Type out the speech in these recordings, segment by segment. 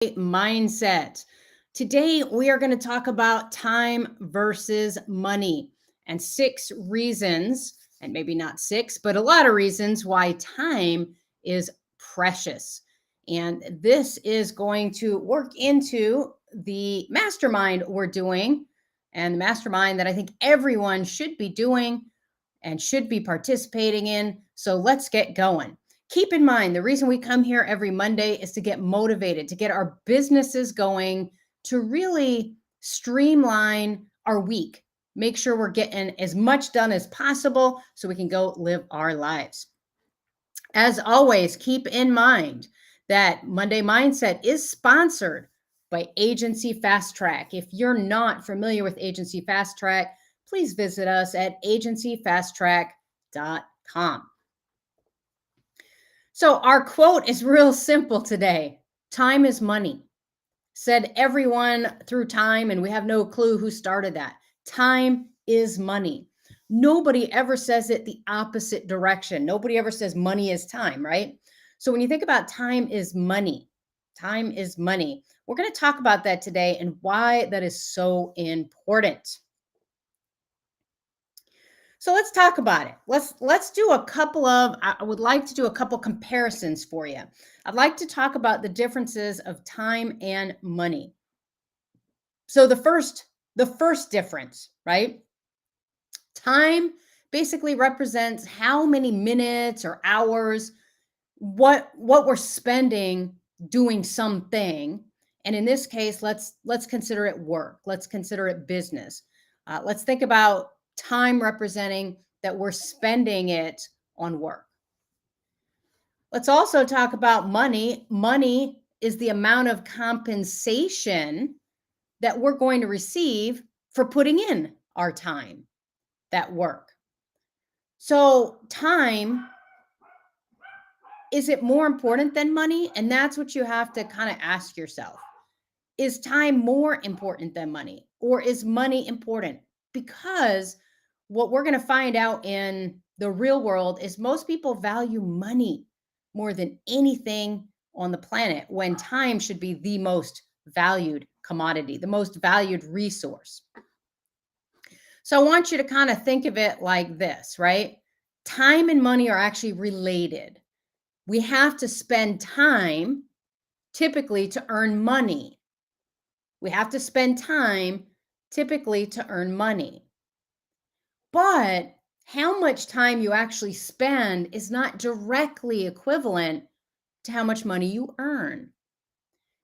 Mindset. Today, we are going to talk about time versus money and 6 reasons, and maybe not six, but a lot of reasons why time is precious. And this is going to work into the mastermind we're doing, and the mastermind that I think everyone should be doing and should be participating in. So let's get going. Keep in mind, the reason we come here every Monday is to get motivated, to get our businesses going, to really streamline our week, make sure we're getting as much done as possible so we can go live our lives. As always, keep in mind that Monday Mindset is sponsored by Agency Fast Track. If you're not familiar with Agency Fast Track, please visit us at agencyfasttrack.com. So, our quote is real simple today: time is money. Said everyone through time, and we have no clue who started that. Time is money. Nobody ever says it the opposite direction. Nobody ever says money is time, right? So, when you think about time is money, we're going to talk about that today and why that is so important. So let's talk about it. Let's do a couple of I would like to do a couple comparisons for you. I'd like to talk about the differences of time and money. So the first difference, right? Time basically represents how many minutes or hours what we're spending doing something. And in this case, let's consider it work. Let's consider it business. Let's think about time representing that we're spending it on work. Let's also talk about money. Money is the amount of compensation that we're going to receive for putting in our time, that work. So, time, is it more important than money? And that's what you have to kind of ask yourself. Is time more important than money, or is money important? Because what we're going to find out in the real world is most people value money more than anything on the planet, when time should be the most valued commodity, the most valued resource. So I want you to kind of think of it like this, right? Time and money are actually related. We have to spend time typically to earn money. We have to spend time typically to earn money. But how much time you actually spend is not directly equivalent to how much money you earn.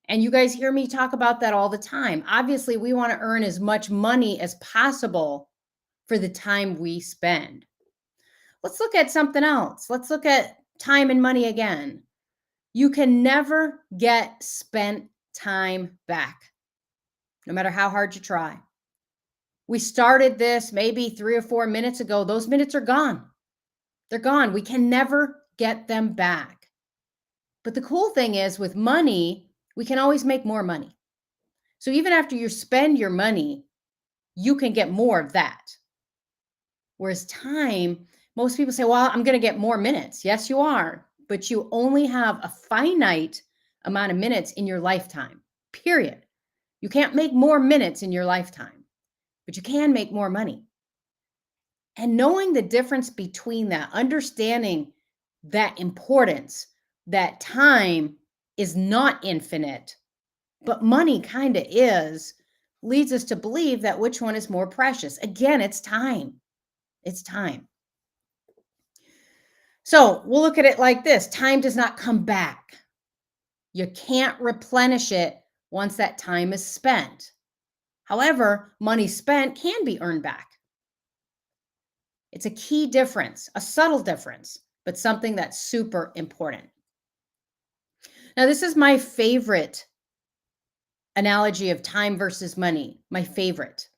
And you guys hear me talk about that all the time. Obviously, we want to earn as much money as possible for the time we spend. Let's look at something else. Let's look at time and money again. You can never get spent time back, no matter how hard you try. We started this maybe 3 or 4 minutes ago. Those minutes are gone. They're gone. We can never get them back. But the cool thing is, with money, we can always make more money. So even after you spend your money, you can get more of that. Whereas time, most people say, well, I'm going to get more minutes. Yes, you are. But you only have a finite amount of minutes in your lifetime, period. You can't make more minutes in your lifetime, but you can make more money. And knowing the difference between that, understanding that importance, that time is not infinite, but money kind of is, leads us to believe that which one is more precious. Again, it's time. It's time. So we'll look at it like this: time does not come back. You can't replenish it once that time is spent. However, money spent can be earned back. It's a key difference, a subtle difference, but something that's super important. Now, this is my favorite analogy of time versus money. My favorite.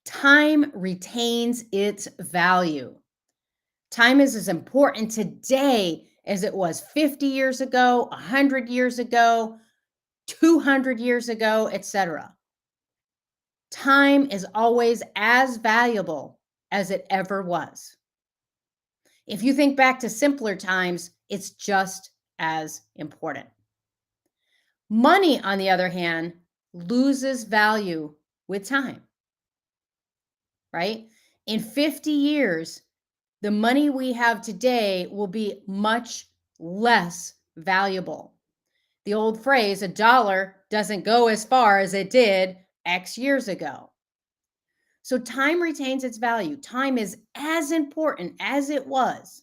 Time retains its value. Time is as important today as it was 50 years ago, 100 years ago, 200 years ago, etc. Time is always as valuable as it ever was. If you think back to simpler times, it's just as important. Money, on the other hand, loses value with time, right? In 50 years, the money we have today will be much less valuable. The old phrase, a dollar doesn't go as far as it did X years ago. So time retains its value. Time is as important as it was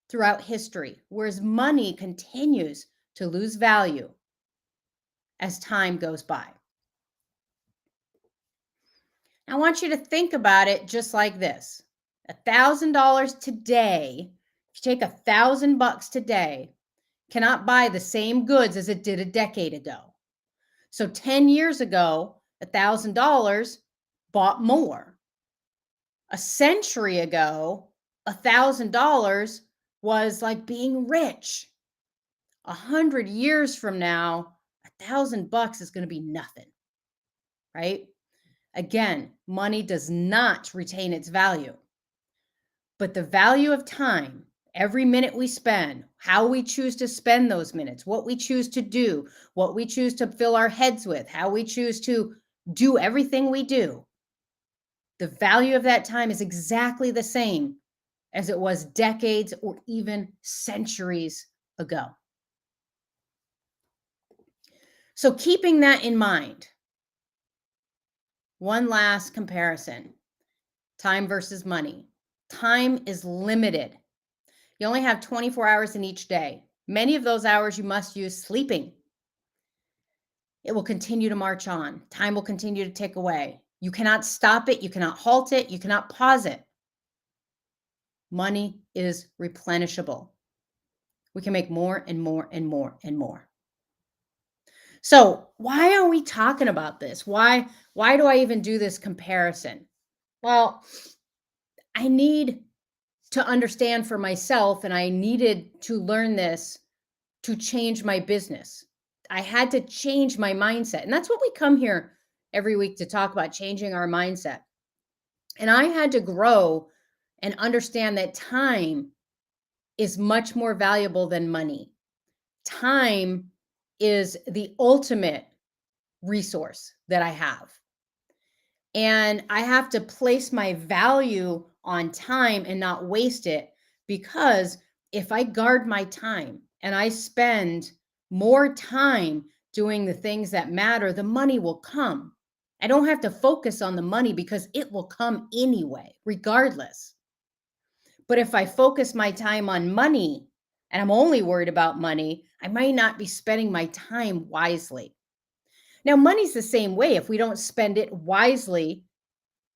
throughout history, whereas money continues to lose value as time goes by. I want you to think about it just like this. $1,000 today, if you take $1,000 today, cannot buy the same goods as it did a decade ago. So 10 years ago, $1,000 bought more. A century ago, $1,000 was like being rich. 100 years from now, $1,000 is going to be nothing, right? Again, money does not retain its value, but the value of time, every minute we spend, how we choose to spend those minutes, what we choose to do, what we choose to fill our heads with, how we choose to do everything we do, the value of that time is exactly the same as it was decades or even centuries ago. So, keeping that in mind, one last comparison: time versus money. Time is limited. You only have 24 hours in each day. Many of those hours you must use sleeping. It will continue to march on. Time will continue to tick away. You cannot stop it. You cannot halt it. You cannot pause it. Money is replenishable. We can make more and more and more and more. So, why are we talking about this? Why do I even do this comparison? Well, I need to understand for myself, and I needed to learn this to change my business. I had to change my mindset. And that's what we come here every week to talk about: changing our mindset. And I had to grow and understand that time is much more valuable than money. Time is the ultimate resource that I have. And I have to place my value on time and not waste it, because if I guard my time and I spend more time doing the things that matter, the money will come. I don't have to focus on the money because it will come anyway, regardless. But if I focus my time on money and I'm only worried about money, I might not be spending my time wisely. Now, money's the same way. If we don't spend it wisely,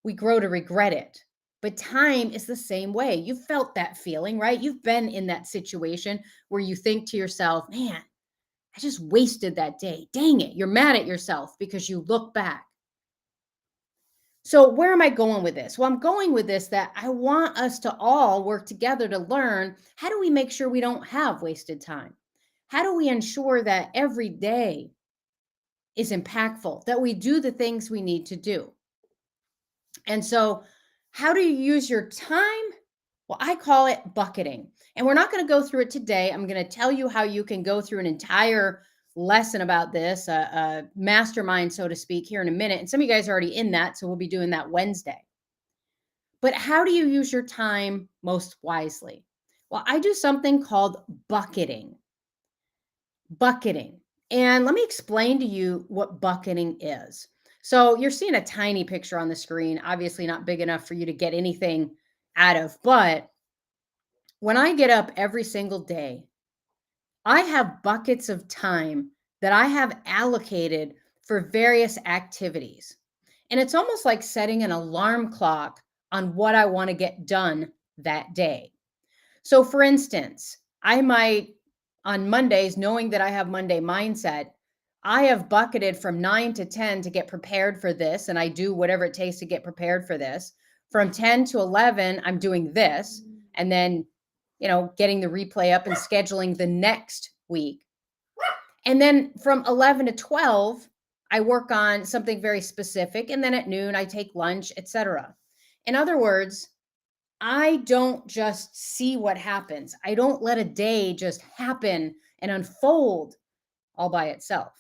we grow to regret it. But time is the same way. You felt that feeling, right? You've been in that situation where you think to yourself, man, I just wasted that day. Dang it. You're mad at yourself because you look back. So, where am I going with this? Well, I'm going with this that I want us to all work together to learn, how do we make sure we don't have wasted time? How do we ensure that every day is impactful, that we do the things we need to do? And so, how do you use your time? Well, I call it bucketing. And we're not going to go through it today. I'm going to tell you how you can go through an entire lesson about this, a mastermind, so to speak, here in a minute. And some of you guys are already in that. So we'll be doing that Wednesday. But how do you use your time most wisely? Well, I do something called bucketing. Bucketing. And let me explain to you what bucketing is. So you're seeing a tiny picture on the screen, obviously not big enough for you to get anything out of. But when I get up every single day, I have buckets of time that I have allocated for various activities. And it's almost like setting an alarm clock on what I want to get done that day. So, for instance, I might, on Mondays, knowing that I have Monday mindset, I have bucketed from 9 to 10 to get prepared for this. And I do whatever it takes to get prepared for this. From 10 to 11, I'm doing this. And then, getting the replay up and scheduling the next week. And then from 11 to 12, I work on something very specific. And then at noon, I take lunch, etc. In other words, I don't just see what happens. I don't let a day just happen and unfold. all by itself.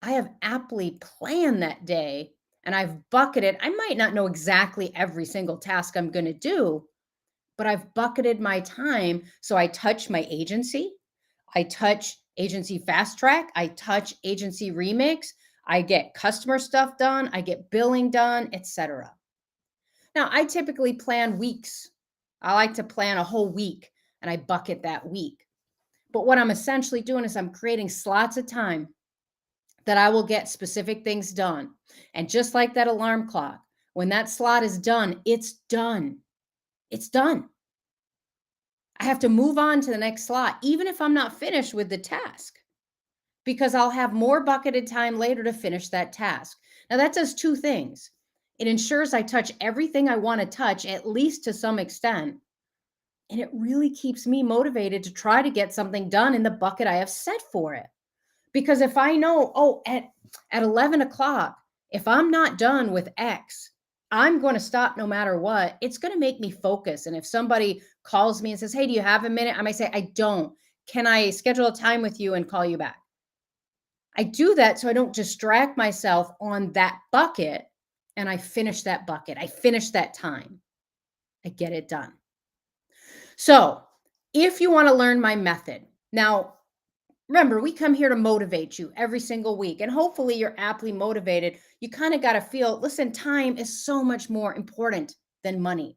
I have aptly planned that day and I've bucketed. I might not know exactly every single task I'm going to do, but I've bucketed my time. So I touch my agency, I touch agency fast track, I touch agency remix, I get customer stuff done, I get billing done, etc. Now, I typically plan weeks. I like to plan a whole week and I bucket that week. But what I'm essentially doing is I'm creating slots of time that I will get specific things done. And just like that alarm clock, when that slot is done, it's done. It's done. I have to move on to the next slot, even if I'm not finished with the task, because I'll have more bucketed time later to finish that task. Now, that does two things. It ensures I touch everything I want to touch, at least to some extent. And it really keeps me motivated to try to get something done in the bucket I have set for it. Because if I know, oh, at 11 o'clock, if I'm not done with X, I'm going to stop no matter what. It's going to make me focus. And if somebody calls me and says, hey, do you have a minute? I might say, I don't. Can I schedule a time with you and call you back? I do that so I don't distract myself on that bucket and I finish that bucket. I finish that time. I get it done. So if you want to learn my method, now remember, we come here to motivate you every single week, and hopefully you're aptly motivated. You kind of got to feel, listen, time is so much more important than money.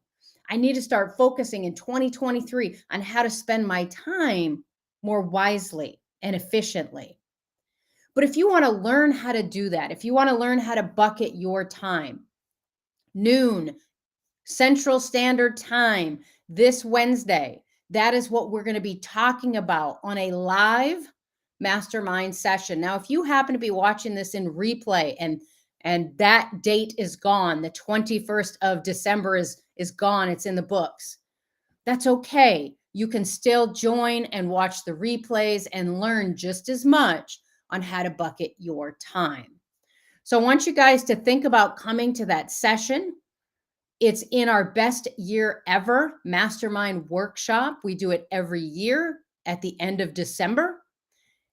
I need to start focusing in 2023 on how to spend my time more wisely and efficiently. But if you want to learn how to do that, if you want to learn how to bucket your time, noon, Central Standard Time this Wednesday. That is what we're going to be talking about on a live mastermind session. Now, if you happen to be watching this in replay and that date is gone, the 21st of December is gone, it's in the books. That's okay. You can still join and watch the replays and learn just as much on how to bucket your time. So I want you guys to think about coming to that session. It's in our best year ever mastermind workshop. We do it every year at the end of December,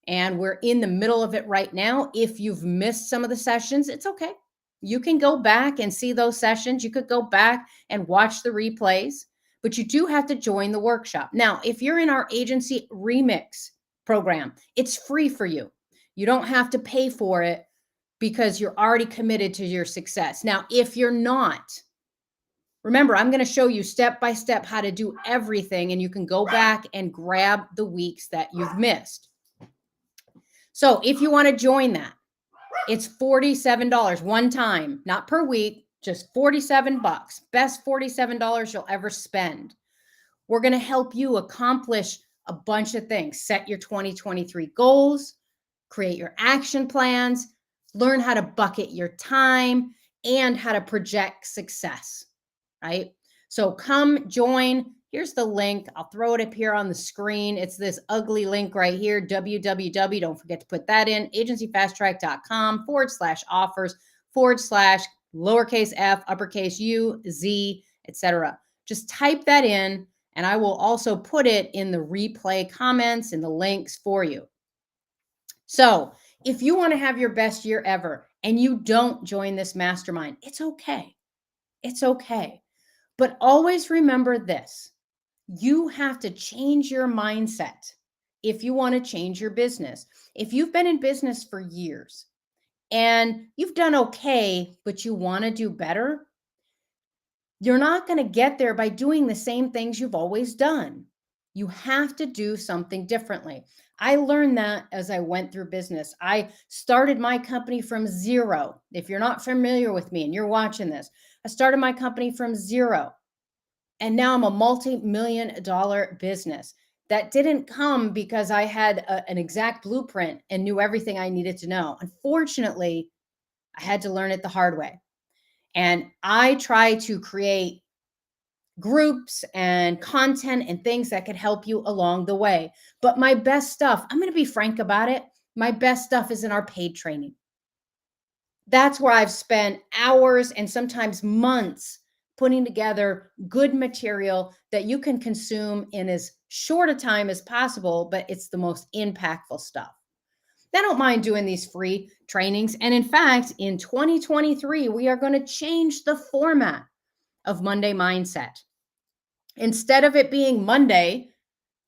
and we're in the middle of it right now. If you've missed some of the sessions, it's okay. You can go back and see those sessions. You could go back and watch the replays, but you do have to join the workshop. Now, if you're in our agency remix program, it's free for you. You don't have to pay for it because you're already committed to your success. Now, if you're not, remember, I'm going to show you step by step how to do everything, and you can go back and grab the weeks that you've missed. So if you want to join that, it's $47 one time, not per week, just 47 bucks. Best $47 you'll ever spend. We're going to help you accomplish a bunch of things. Set your 2023 goals, create your action plans, learn how to bucket your time, and how to project success, right? So come join. Here's the link. I'll throw it up here on the screen. It's this ugly link right here, www. Don't forget to put that in, agencyfasttrack.com/offers/lowercase f, uppercase U, Z, etc. Just type that in, and I will also put it in the replay comments and the links for you. So if you want to have your best year ever and you don't join this mastermind, it's okay. It's okay. But always remember this: you have to change your mindset if you want to change your business. If you've been in business for years and you've done okay, but you want to do better, you're not going to get there by doing the same things you've always done. You have to do something differently. I learned that as I went through business. I started my company from zero. If you're not familiar with me and you're watching this, I started my company from zero. And now I'm a multi-million-dollar business. That didn't come because I had an exact blueprint and knew everything I needed to know. Unfortunately, I had to learn it the hard way. And I try to create groups and content and things that could help you along the way. But my best stuff, I'm going to be frank about it, my best stuff is in our paid training. That's where I've spent hours and sometimes months putting together good material that you can consume in as short a time as possible, but it's the most impactful stuff. They don't mind doing these free trainings. And in fact, in 2023, we are going to change the format of Monday Mindset. Instead of it being Monday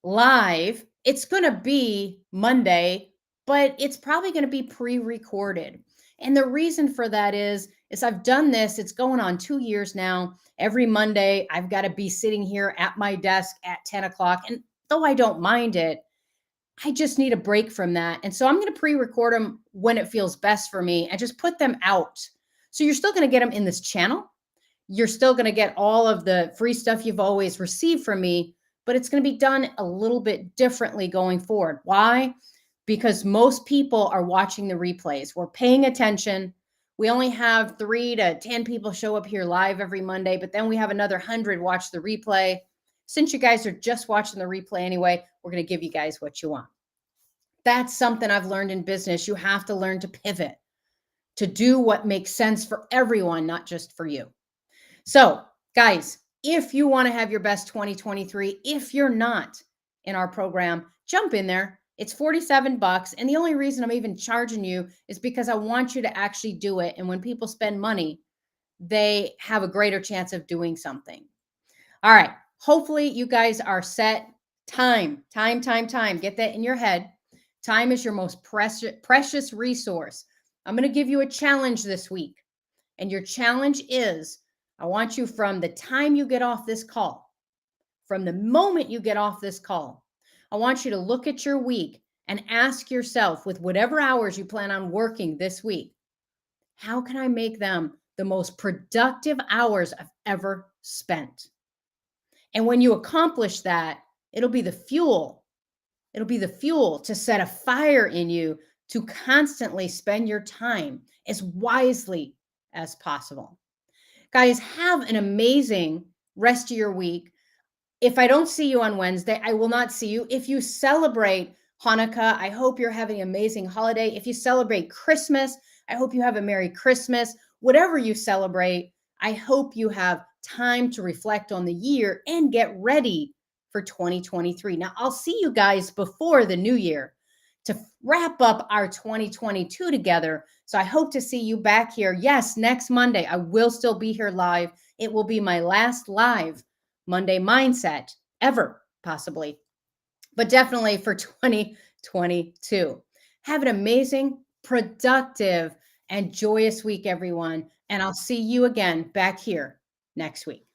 live, it's going to be Monday, but it's probably going to be pre-recorded. And the reason for that is I've done this, it's going on 2 years now. Every Monday, I've got to be sitting here at my desk at 10 o'clock. And though I don't mind it, I just need a break from that. And so I'm going to pre-record them when it feels best for me and just put them out. So you're still going to get them in this channel. You're still going to get all of the free stuff you've always received from me, but it's going to be done a little bit differently going forward. Why? Because most people are watching the replays. We're paying attention. We only have 3 to 10 people show up here live every Monday, but then we have another 100 watch the replay. Since you guys are just watching the replay anyway, we're going to give you guys what you want. That's something I've learned in business. You have to learn to pivot, to do what makes sense for everyone, not just for you. So, guys, if you want to have your best 2023, if you're not in our program, jump in there. It's $47. And the only reason I'm even charging you is because I want you to actually do it. And when people spend money, they have a greater chance of doing something. All right. Hopefully, you guys are set. Time. Get that in your head. Time is your most precious resource. I'm going to give you a challenge this week. And your challenge is I want you from the time you get off this call, from the moment you get off this call, I want you to look at your week and ask yourself, with whatever hours you plan on working this week, how can I make them the most productive hours I've ever spent? And when you accomplish that, it'll be the fuel. It'll be the fuel to set a fire in you to constantly spend your time as wisely as possible. Guys, have an amazing rest of your week. If I don't see you on Wednesday, I will not see you. If you celebrate Hanukkah, I hope you're having an amazing holiday. If you celebrate Christmas, I hope you have a Merry Christmas. Whatever you celebrate, I hope you have time to reflect on the year and get ready for 2023. Now, I'll see you guys before the new year to wrap up our 2022 together. So I hope to see you back here. Yes, next Monday, I will still be here live. It will be my last live Monday Mindset ever, possibly, but definitely for 2022. Have an amazing, productive, and joyous week, everyone. And I'll see you again back here next week.